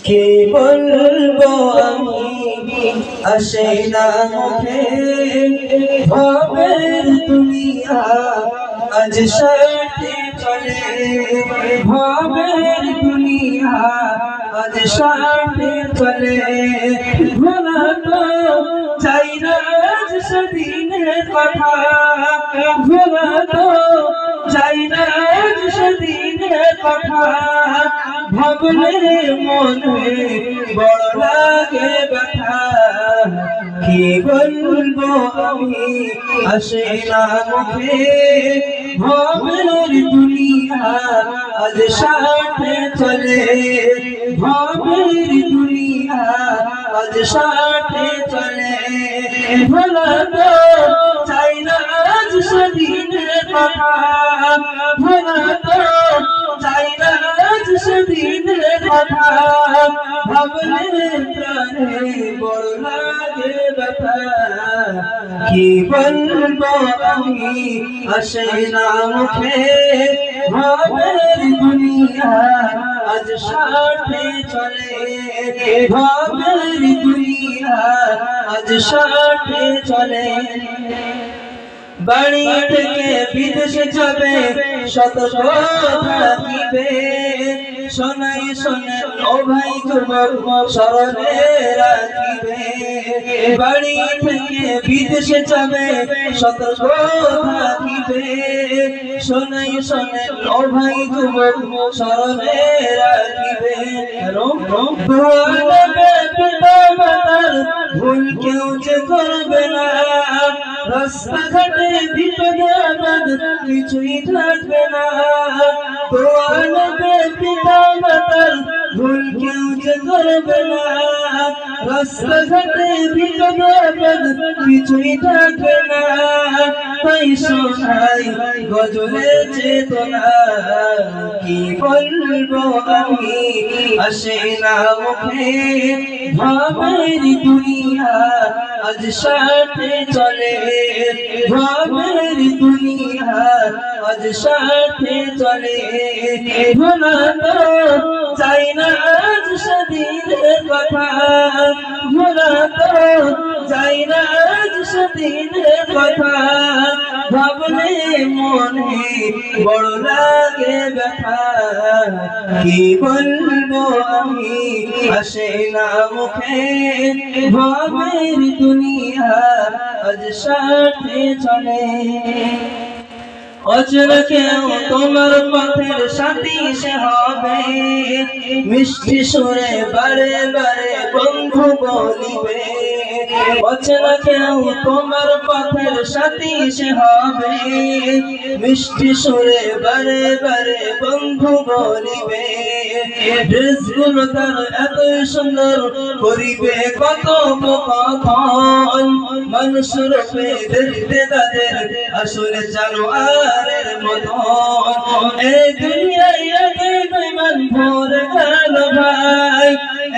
কি বলবো আমি আসে না মুখে ভবের দুনিয়া আজ সাথে চলে ভবের দুনিয়া আজ সাথে চলে ভোলা তো চাই না আজ সেদিনের কথা ভোলা তো চাই না আজ সেদিনের কথা ভাবলে মনে বড় লাগে ব্যথা কি বলবো আমি আসে না মুখে ভবের দুনিয়া আজ সাথে চলে ভবের দুনিয়া আজ সাথে চলে ভোলা তো চাই না আজ সেদিনের কথা ভোলা তো চাই না আজ সেদিনের কথা ভাবলে প্রাণে বড় লাগে ব্যথা কি বলবো আমি আসে না মুখে ভবের দুনিয়া আজ সাথে চলে ভবের দুনিয়া আজ সাথে চলে বাড়ি থেকে বিদেশে যাবে শত কথা দিবে শোনাই শোনে ও ভাই যুবক স্মরণে রাখিবে বাড়ি থেকে বিদেশে যাবে শত কথা দিবে শোনাই শোনে ও ভাই যুবক স্মরণে রাখিবে পিতা মাতার ভুল কেউ যে করবে না রাস্তাঘাটে বিপদে আপদ কিছুই থাকবে না দোয়া নেবে পিতা মাতার ভুল কেউ যে করবে না রাস্তাঘাটে বিপদে আপদ কিছুই থাকবে না তাই শোনাই গজলের চেতনা কি বলবো আমি আসে না মুখে ভবের দুনিয়া আজ সাথে চলে ভবের দুনিয়া আজ সাথে চলে ভোলা তো চাই না আজ সেদিনের কথা ভোলা তো চাই না আজ সেদিনের কথা ভাবলে মনে বড় লাগে ব্যথা কি বলবো আমি আসে না মুখে ভবের দুনিয়া আজ সাথে চলে অচেনা কেউ তোমার পথের সাথী সে হবে মিষ্টি সুরে বারে বারে বন্ধু বলিবে অচেনা কেউ তোমার পথের সাথী সে হবে মিষ্টি সুরে বারে বারে বন্ধু বলিবে ড্রেসগুলো তার এত সুন্দর করিবে কত কখন মানুষ রূপে দেখতে তাদের আসলে জানোয়ারের মতন এই দুনিয়ায় এত বেঈমান ভরে গেল ভাই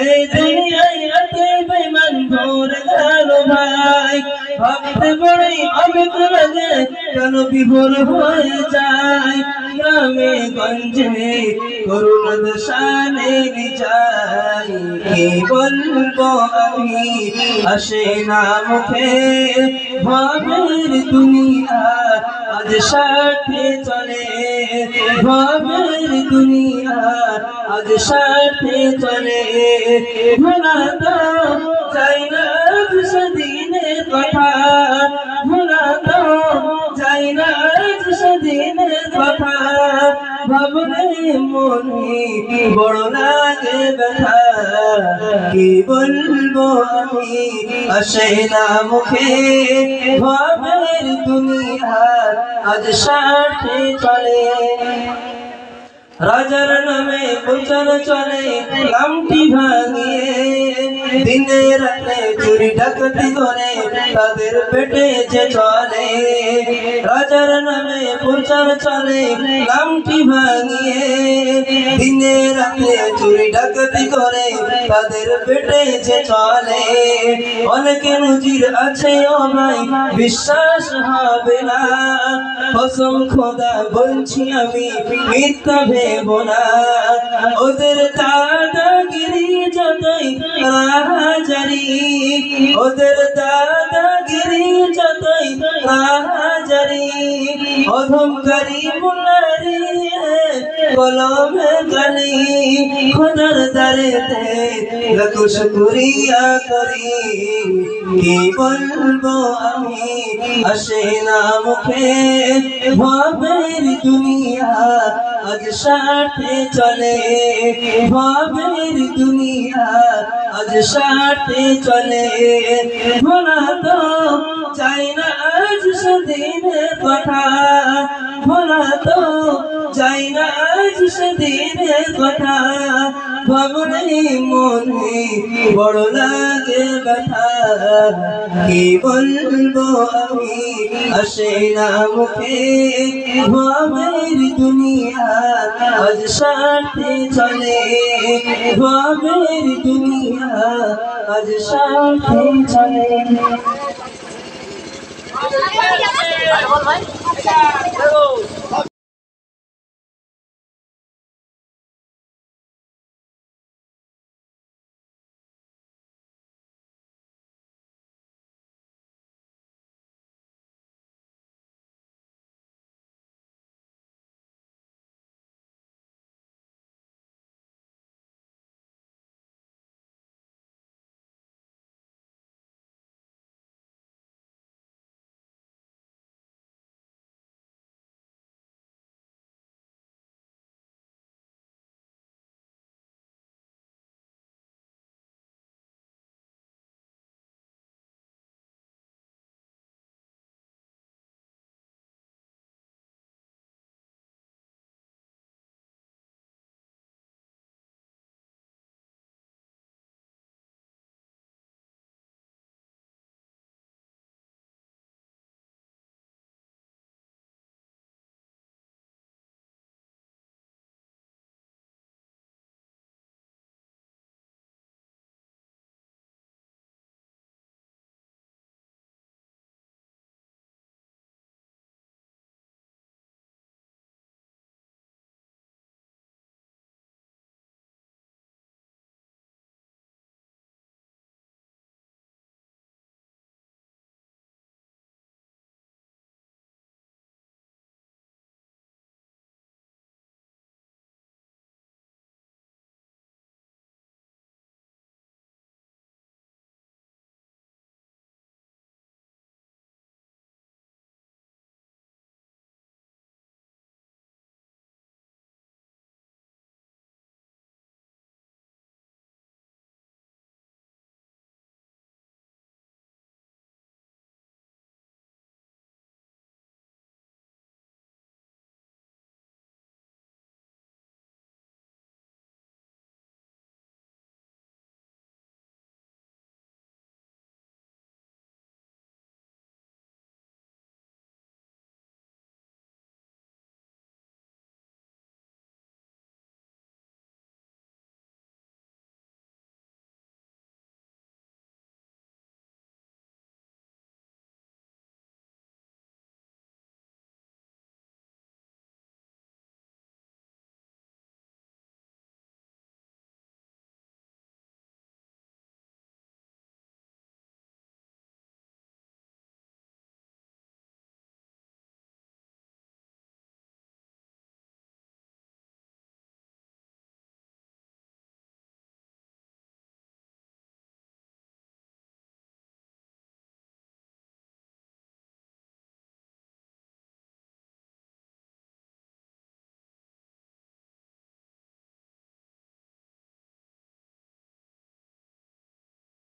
এই দুনিয়ায় এত বেঈমান ভরে গেল ভাই ভাবতে বড়ই অবাক লাগে কেন বিভোর হয়ে যায় গ্রামে গঞ্জে করুণ শানে যাই কি বলবো আমি আসে না মুখে ভবের দুনিয়া আজ সাথে চলে ভবের দুনিয়া আজ সাথে চলে ভোলা তো চাই না আজ সেদিনের কথা ভোলা তো চাই না আজ সেদিনের কথা ভাবলে মনে বড় লাগে ব্যথা কি বলবো আমি আসে না মুখে ভবের দুনিয়া আজ সাথে চলে রাজার নামে প্রচার চলে নামটি ভাঙিয়ে দিনে রাতে চুরি ডাকাতি করে তাদের পেটে যে চলে রাজার নামে প্রচার চলে নামটি ভাঙিয়ে দিনে রাতে চুরি ডাকাতি করে তাদের পেটে যে চলে অনেকে নজির আছে ও ভাই বিশ্বাস হবে না কসম খোদা বলছি আমি মিথ্যা ভেবো না ওদের দাদাগিরি রাজারি ওদের দাদাগিরি যতই রাজারি অধমকারী মুলারি কলমে গালি খোদার দারেতে লাখো শুকরিয়া করি কি বলবো আমি আসে না মুখে ভাবের দুনিয়া আজ সাথে চলে ভাবের দুনিয়া আজ সাথে চলে ভোলা তো চাই না আজ সেদিনের কথা ভোলা তো চাই না আজ সেদিনের কথা ভাবনে মনে বড় লাগে ব্যথা কি বলবো আমি আসে না মুখে ভাবের দুনিয়া আজ সাথে চলে ভাবের দুনিয়া আজ সাথে চলে